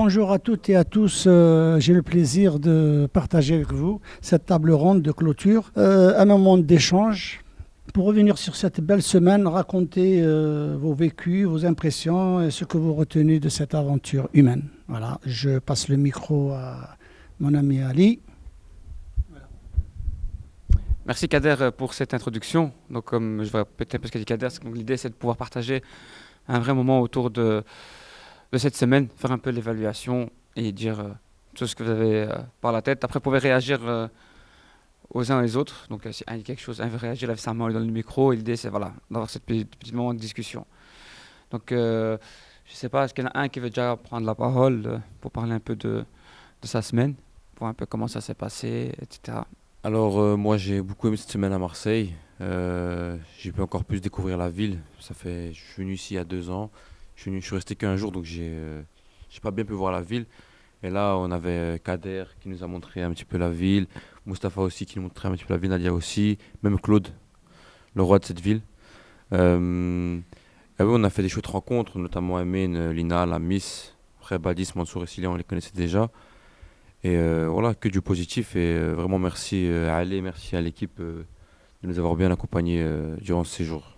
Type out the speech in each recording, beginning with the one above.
bonjour à toutes et à tous. J'ai le plaisir de partager avec vous cette table ronde de clôture, un moment d'échange. Pour revenir sur cette belle semaine, raconter vos vécus, vos impressions et ce que vous retenez de cette aventure humaine. Voilà, je passe le micro à mon ami Ali. Merci Kader pour cette introduction. Donc comme je vais répéter un peu ce qu'a dit Kader, l'idée c'est de pouvoir partager un vrai moment autour de cette semaine, faire un peu l'évaluation et dire tout ce que vous avez par la tête. Après vous pouvez réagir aux uns et les autres. Donc si un dit quelque chose, un veut réagir, lève sa main, il donne le micro. Et l'idée c'est voilà, d'avoir cette petit moment de discussion. Donc je ne sais pas, est-ce qu'il y en a un qui veut déjà prendre la parole pour parler un peu de sa semaine, pour un peu comment ça s'est passé, etc. Alors moi j'ai beaucoup aimé cette semaine à Marseille. J'ai pu encore plus découvrir la ville. Je suis venu ici il y a 2 ans. Je suis resté qu'un jour donc j'ai pas bien pu voir la ville. Et là on avait Kader qui nous a montré un petit peu la ville, Mustapha aussi qui nous montrait un petit peu la ville, Nadia aussi, même Claude, le roi de cette ville. Euh, et oui, on a fait des chouettes rencontres, notamment Amine, Lina, la Miss, après Badis, Mansour et Cilia, on les connaissait déjà. Et voilà, que du positif. Et vraiment merci à Ali, merci à l'équipe de nous avoir bien accompagnés durant ce séjour.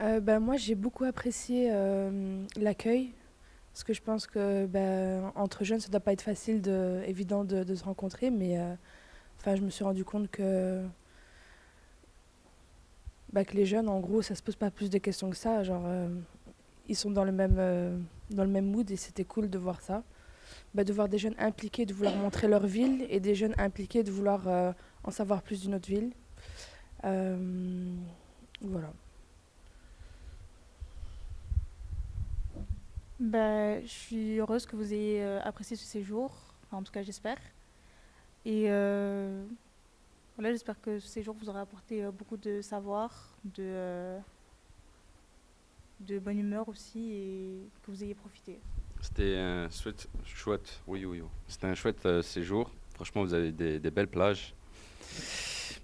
Moi, j'ai beaucoup apprécié l'accueil, parce que je pense que entre jeunes, ça doit pas être évident de se rencontrer, mais je me suis rendu compte que les jeunes, en gros, ça se pose pas plus de questions que ça. Genre, ils sont dans le même mood et c'était cool de voir ça. De voir des jeunes impliqués, de vouloir montrer leur ville et des jeunes impliqués, de vouloir en savoir plus d'une autre ville. Voilà. Je suis heureuse que vous ayez apprécié ce séjour, enfin, en tout cas j'espère. Et voilà, j'espère que ce séjour vous aura apporté beaucoup de savoir, de bonne humeur aussi et que vous ayez profité. C'était un chouette, oui, oui, oui. C'était un chouette séjour. Franchement, vous avez des belles plages.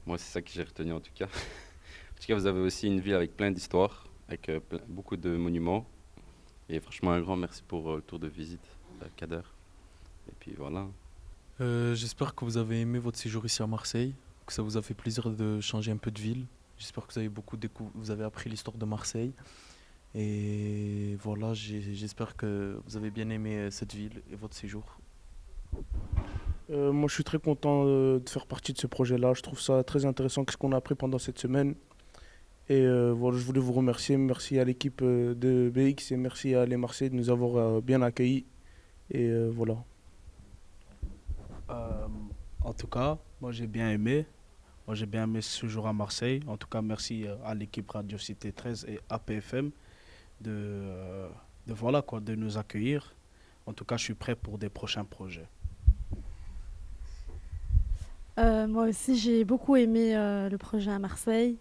Moi, c'est ça que j'ai retenu en tout cas. En tout cas, vous avez aussi une ville avec plein d'histoires, avec beaucoup de monuments. Et franchement, un grand merci pour le tour de visite, Kader. Et puis voilà. J'espère que vous avez aimé votre séjour ici à Marseille, que ça vous a fait plaisir de changer un peu de ville. J'espère que vous avez vous avez appris l'histoire de Marseille. Et voilà, j'espère que vous avez bien aimé cette ville et votre séjour. Moi, je suis très content de faire partie de ce projet-là. Je trouve ça très intéressant, qu'est-ce qu'on a appris pendant cette semaine. Et voilà, je voulais vous remercier. Merci à l'équipe de BX et merci à les Marseillais de nous avoir bien accueillis. Et voilà. Euh, En tout cas, moi j'ai bien aimé. Moi j'ai bien aimé ce jour à Marseille. En tout cas, merci à l'équipe Radio Cité 13 et APFM de nous accueillir. En tout cas, je suis prêt pour des prochains projets. Moi aussi, j'ai beaucoup aimé le projet à Marseille.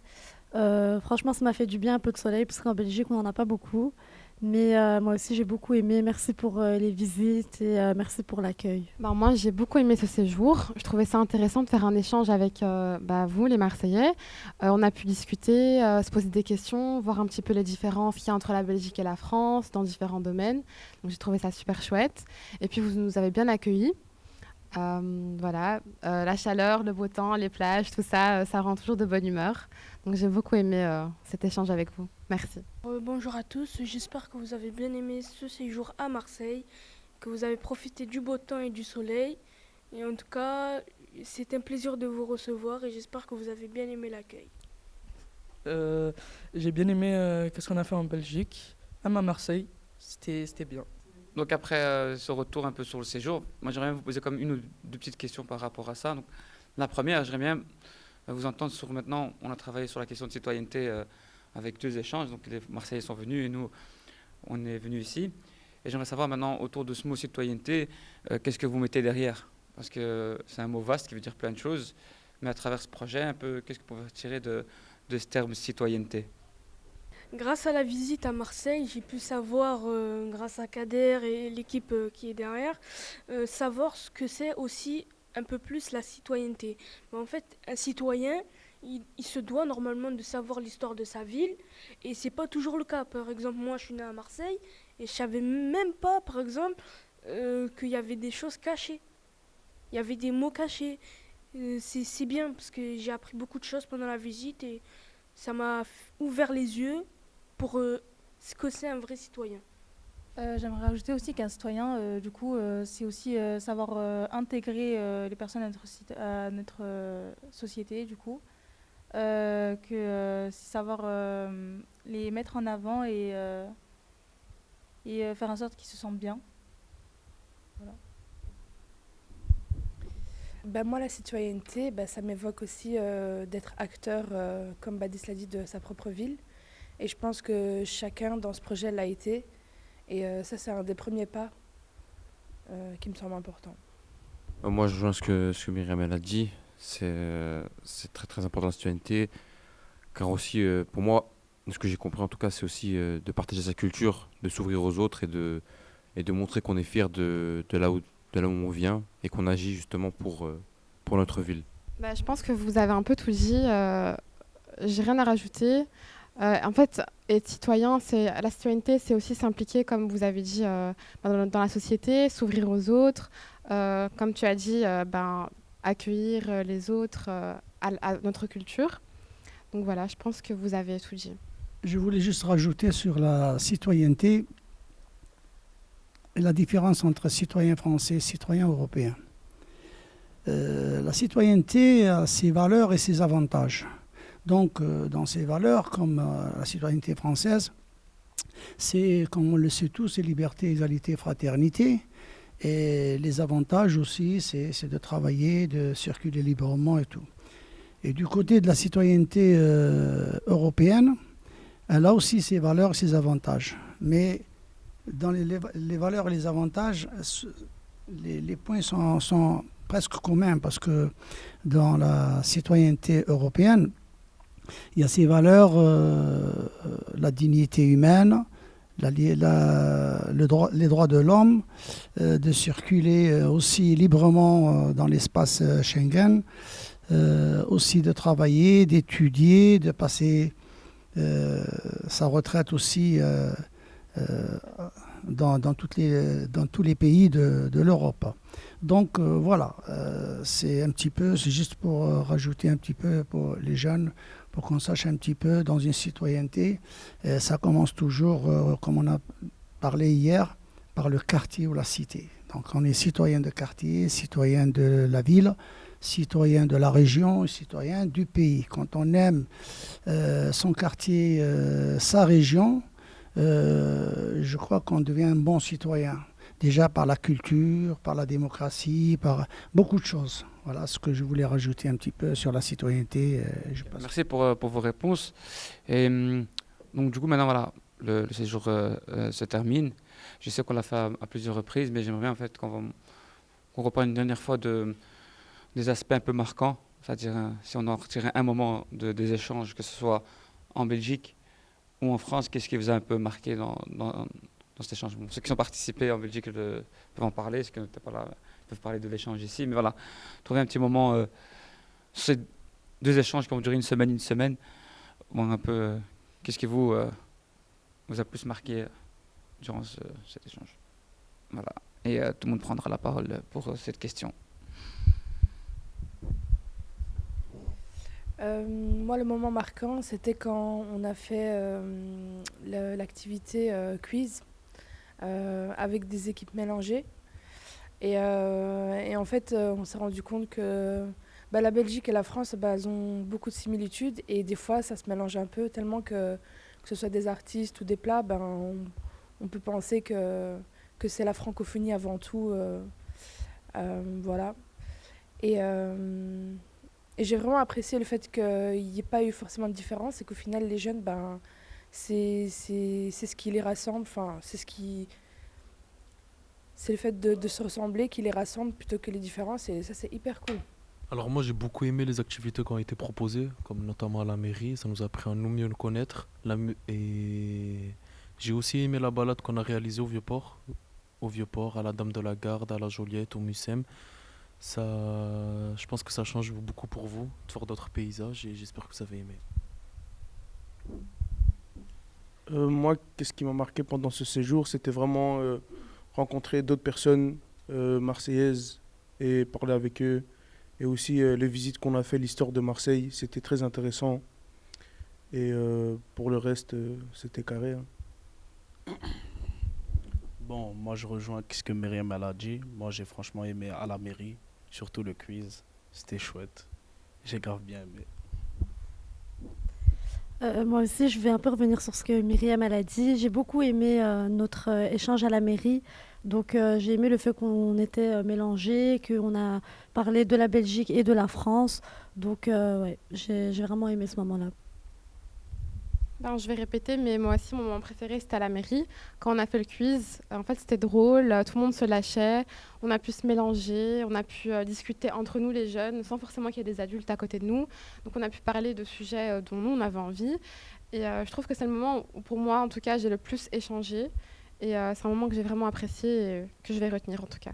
Franchement, ça m'a fait du bien un peu de soleil, parce qu'en Belgique, on n'en a pas beaucoup. Mais moi aussi, j'ai beaucoup aimé. Merci pour les visites et merci pour l'accueil. Moi, j'ai beaucoup aimé ce séjour. Je trouvais ça intéressant de faire un échange avec vous, les Marseillais. On a pu discuter, se poser des questions, voir un petit peu les différences qu'il y a entre la Belgique et la France dans différents domaines. Donc, j'ai trouvé ça super chouette. Et puis, vous nous avez bien accueillis. La chaleur, le beau temps, les plages, tout ça, ça rend toujours de bonne humeur. Donc j'ai beaucoup aimé cet échange avec vous. Merci. Bonjour à tous, j'espère que vous avez bien aimé ce séjour à Marseille, que vous avez profité du beau temps et du soleil. Et en tout cas, c'est un plaisir de vous recevoir et j'espère que vous avez bien aimé l'accueil. J'ai bien aimé qu'est-ce qu'on a fait en Belgique, même à Marseille, c'était bien. Donc après ce retour un peu sur le séjour, moi j'aimerais vous poser comme une ou deux petites questions par rapport à ça. Donc, la première, j'aimerais bien vous entendre sur maintenant, on a travaillé sur la question de citoyenneté avec 2 échanges. Donc les Marseillais sont venus et nous, on est venus ici. Et j'aimerais savoir maintenant autour de ce mot citoyenneté, qu'est-ce que vous mettez derrière? Parce que c'est un mot vaste qui veut dire plein de choses. Mais à travers ce projet, un peu, qu'est-ce que vous pouvez tirer de ce terme citoyenneté? Grâce à la visite à Marseille, j'ai pu savoir, grâce à Kader et l'équipe qui est derrière, savoir ce que c'est aussi un peu plus la citoyenneté. En fait, un citoyen, il se doit normalement de savoir l'histoire de sa ville et c'est pas toujours le cas. Par exemple, moi je suis né à Marseille et je savais même pas, par exemple, qu'il y avait des choses cachées. Il y avait des mots cachés. C'est bien parce que j'ai appris beaucoup de choses pendant la visite et ça m'a ouvert les yeux pour ce que c'est un vrai citoyen. J'aimerais rajouter aussi qu'un citoyen, c'est aussi savoir intégrer les personnes à notre société, c'est savoir les mettre en avant et faire en sorte qu'ils se sentent bien. Voilà. Ben, moi, la citoyenneté, ben, ça m'évoque aussi d'être acteur, comme Badis l'a dit, de sa propre ville. Et je pense que chacun dans ce projet l'a été. Et ça, c'est un des premiers pas qui me semble important. Moi, je rejoins ce que Myriam elle a dit. C'est très très important la citoyenneté. Car aussi, pour moi, ce que j'ai compris en tout cas, c'est aussi de partager sa culture, de s'ouvrir aux autres et de montrer qu'on est fier de là où on vient et qu'on agit justement pour notre ville. Bah, je pense que vous avez un peu tout dit. J'ai rien à rajouter. En fait, être citoyen, la citoyenneté, c'est aussi s'impliquer, comme vous avez dit, dans la société, s'ouvrir aux autres. Comme tu as dit, accueillir les autres à notre culture. Donc voilà, je pense que vous avez tout dit. Je voulais juste rajouter sur la citoyenneté la différence entre citoyen français et citoyen européen. La citoyenneté a ses valeurs et ses avantages. Donc, dans ces valeurs, comme la citoyenneté française, c'est, comme on le sait tous, c'est liberté, égalité, fraternité. Et les avantages aussi, c'est de travailler, de circuler librement et tout. Et du côté de la citoyenneté européenne, elle a aussi ses valeurs et ses avantages. Mais dans les valeurs et les avantages, les points sont presque communs parce que dans la citoyenneté européenne, il y a ces valeurs, la dignité humaine, les droits de l'homme, de circuler aussi librement dans l'espace Schengen, aussi de travailler, d'étudier, de passer sa retraite aussi dans tous les pays de l'Europe. Donc voilà, c'est juste pour rajouter un petit peu pour les jeunes, pour qu'on sache un petit peu dans une citoyenneté. Ça commence toujours, comme on a parlé hier, par le quartier ou la cité. Donc on est citoyen de quartier, citoyen de la ville, citoyen de la région, citoyen du pays. Quand on aime son quartier, sa région, je crois qu'on devient un bon citoyen. Déjà par la culture, par la démocratie, par beaucoup de choses. Voilà ce que je voulais rajouter un petit peu sur la citoyenneté. Merci pour vos réponses. Et donc du coup maintenant voilà, le séjour se termine. Je sais qu'on l'a fait à plusieurs reprises, mais j'aimerais bien en fait qu'on reprenne une dernière fois des aspects un peu marquants, c'est-à-dire si on doit en retirer un moment des échanges, que ce soit en Belgique ou en France, qu'est-ce qui vous a un peu marqué dans cet échange? Bon, ceux qui ont participé en Belgique peuvent en parler, ceux qui n'étaient pas là peuvent parler de l'échange ici, mais voilà, trouver un petit moment sur ces deux échanges qui vont durer une semaine, voir un peu qu'est-ce qui vous a plus marqué durant cet échange. Voilà, et tout le monde prendra la parole pour cette question. Moi, le moment marquant, c'était quand on a fait l'activité quiz avec des équipes mélangées. Et en fait, on s'est rendu compte que la Belgique et la France, elles ont beaucoup de similitudes. Et des fois, ça se mélange un peu, tellement que ce soit des artistes ou des plats, on peut penser que c'est la francophonie avant tout. Voilà. Et j'ai vraiment apprécié le fait qu'il n'y ait pas eu forcément de différence et qu'au final, les jeunes, c'est ce qui les rassemble. Enfin, c'est le fait de se ressembler qui les rassemble plutôt que les différences. Et ça, c'est hyper cool. Alors moi, j'ai beaucoup aimé les activités qui ont été proposées, comme notamment à la mairie. Ça nous a appris à nous mieux nous connaître. Et j'ai aussi aimé la balade qu'on a réalisée au Vieux-Port, à la Dame de la Garde, à la Joliette, au Mucem. Ça, je pense que ça change beaucoup pour vous de voir d'autres paysages et j'espère que vous avez aimé. Moi, qu'est-ce qui m'a marqué pendant ce séjour, c'était vraiment rencontrer d'autres personnes marseillaises et parler avec eux. Et aussi les visites qu'on a fait, l'histoire de Marseille, c'était très intéressant. Et pour le reste, c'était carré, hein. Bon, moi je rejoins ce que Myriam elle a dit. Moi j'ai franchement aimé à la mairie, surtout le quiz. C'était chouette. J'ai grave bien aimé. Moi aussi, je vais un peu revenir sur ce que Myriam elle a dit. J'ai beaucoup aimé notre échange à la mairie. Donc, j'ai aimé le fait qu'on était mélangés, qu'on a parlé de la Belgique et de la France. Donc, ouais, j'ai vraiment aimé ce moment-là. Ben, je vais répéter, mais moi aussi, mon moment préféré, c'était à la mairie. Quand on a fait le quiz, en fait, c'était drôle, tout le monde se lâchait, on a pu se mélanger, on a pu discuter entre nous, les jeunes, sans forcément qu'il y ait des adultes à côté de nous. Donc, on a pu parler de sujets dont nous, on avait envie. Et je trouve que c'est le moment où, pour moi, en tout cas, j'ai le plus échangé. Et c'est un moment que j'ai vraiment apprécié et que je vais retenir, en tout cas.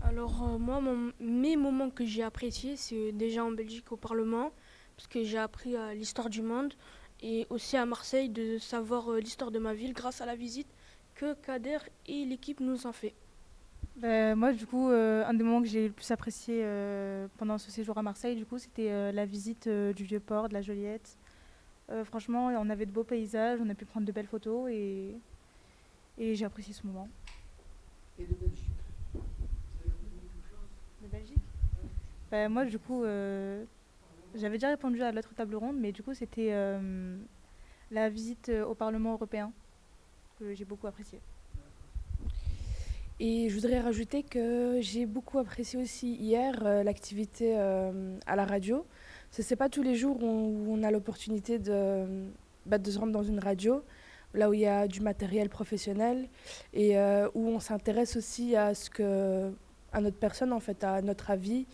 Alors, moi, mes moments que j'ai appréciés, c'est déjà en Belgique au Parlement, parce que j'ai appris l'histoire du monde, et aussi à Marseille de savoir l'histoire de ma ville grâce à la visite que Kader et l'équipe nous ont fait. Moi, du coup, un des moments que j'ai le plus apprécié pendant ce séjour à Marseille, du coup, c'était la visite du Vieux-Port, de la Joliette. Franchement, on avait de beaux paysages, on a pu prendre de belles photos et j'ai apprécié ce moment. Et de Belgique. De Belgique Moi, du coup, j'avais déjà répondu à l'autre table ronde, mais du coup, c'était la visite au Parlement européen que j'ai beaucoup appréciée. Et je voudrais rajouter que j'ai beaucoup apprécié aussi hier l'activité à la radio. Ce n'est pas tous les jours où on a l'opportunité de se rendre dans une radio, là où il y a du matériel professionnel et où on s'intéresse aussi à notre personne, en fait, à notre avis.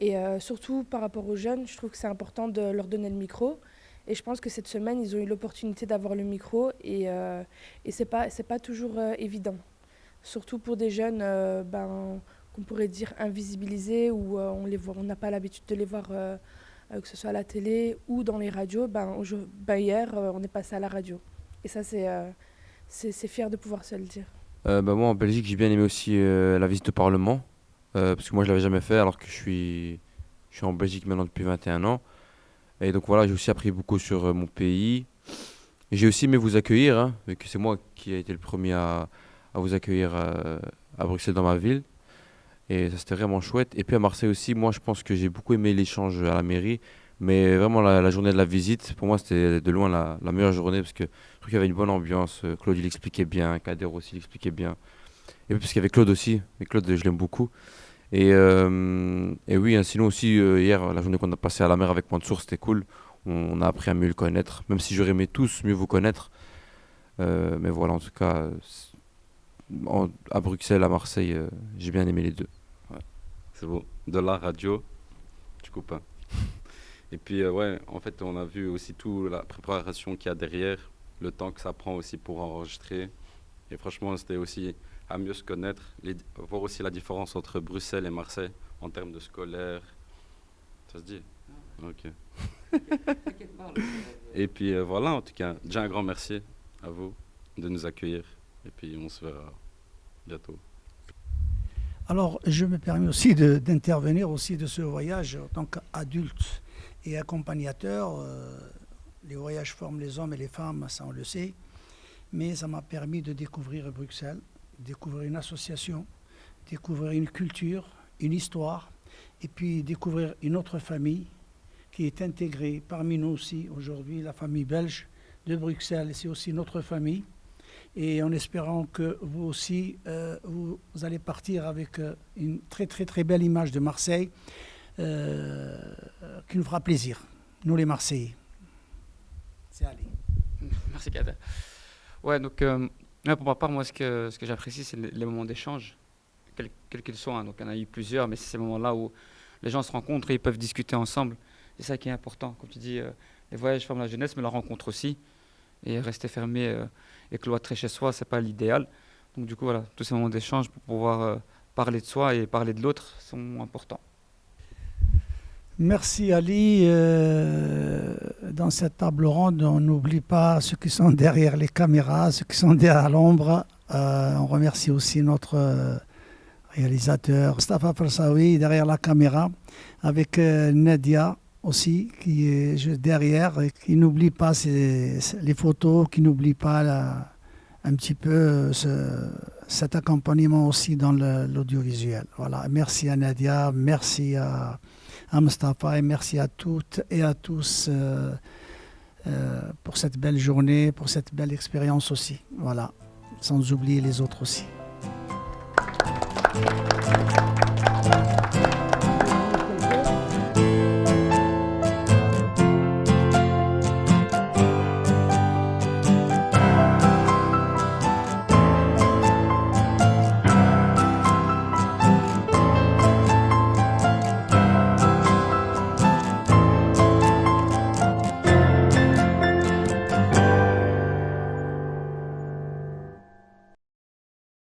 Et surtout par rapport aux jeunes, je trouve que c'est important de leur donner le micro. Et je pense que cette semaine, ils ont eu l'opportunité d'avoir le micro et c'est pas toujours évident. Surtout pour des jeunes qu'on pourrait dire invisibilisés ou on n'a pas l'habitude de les voir, que ce soit à la télé ou dans les radios. Hier, on est passé à la radio. Et ça, c'est fier de pouvoir se le dire. Moi, en Belgique, j'ai bien aimé aussi la visite au Parlement. Parce que moi, je l'avais jamais fait alors que je suis en Belgique maintenant depuis 21 ans. Et donc voilà, j'ai aussi appris beaucoup sur mon pays. Et j'ai aussi aimé vous accueillir, hein, vu que c'est moi qui ai été le premier à vous accueillir à Bruxelles dans ma ville. Et ça, c'était vraiment chouette. Et puis à Marseille aussi, moi, je pense que j'ai beaucoup aimé l'échange à la mairie. Mais vraiment, la journée de la visite, pour moi, c'était de loin la meilleure journée parce que je trouve qu'il y avait une bonne ambiance. Claude, il expliquait bien. Kader aussi, il expliquait bien. Et puis parce qu'il y avait Claude aussi. Et Claude, je l'aime beaucoup. Et oui, hein, sinon aussi, hier, la journée qu'on a passée à la mer avec Mansour, c'était cool. On a appris à mieux le connaître, même si j'aurais aimé tous mieux vous connaître. Mais voilà, en tout cas, à Bruxelles, à Marseille, j'ai bien aimé les deux. Ouais, c'est beau. De la radio, tu coupes pas. Et puis, ouais, en fait, on a vu aussi toute la préparation qu'il y a derrière, le temps que ça prend aussi pour enregistrer. Et franchement, c'était aussi à mieux se connaître, voir aussi la différence entre Bruxelles et Marseille en termes de scolaire. Ça se dit? Ok. Et puis voilà, en tout cas, déjà un grand merci à vous de nous accueillir. Et puis on se verra bientôt. Alors, je me permets aussi d'intervenir aussi de ce voyage en tant qu'adulte et accompagnateur. Les voyages forment les hommes et les femmes, ça on le sait. Mais ça m'a permis de découvrir Bruxelles, découvrir une association, découvrir une culture, une histoire, et puis découvrir une autre famille qui est intégrée parmi nous aussi aujourd'hui, la famille belge de Bruxelles. C'est aussi notre famille. Et en espérant que vous aussi, vous allez partir avec une très très très belle image de Marseille qui nous fera plaisir, nous les Marseillais. C'est allé. Merci Kader. Ouais, donc pour ma part, moi ce que j'apprécie, c'est les moments d'échange, quels qu'ils soient. Hein. Donc il y en a eu plusieurs, mais c'est ces moments-là où les gens se rencontrent et ils peuvent discuter ensemble. C'est ça qui est important. Comme tu dis, les voyages forment la jeunesse, mais la rencontre aussi. Et rester fermé et cloîtré chez soi, c'est pas l'idéal. Donc du coup, voilà, tous ces moments d'échange pour pouvoir parler de soi et parler de l'autre sont importants. Merci Ali. Dans cette table ronde, on n'oublie pas ceux qui sont derrière les caméras, ceux qui sont derrière l'ombre. On remercie aussi notre réalisateur Mustafa Farsaoui derrière la caméra, avec Nadia aussi qui est juste derrière et qui n'oublie pas les photos, qui n'oublie pas un petit peu cet accompagnement aussi dans l'audiovisuel. Voilà. Merci à Nadia, merci à Mustafa et merci à toutes et à tous pour cette belle journée, pour cette belle expérience aussi. Voilà. Sans oublier les autres aussi.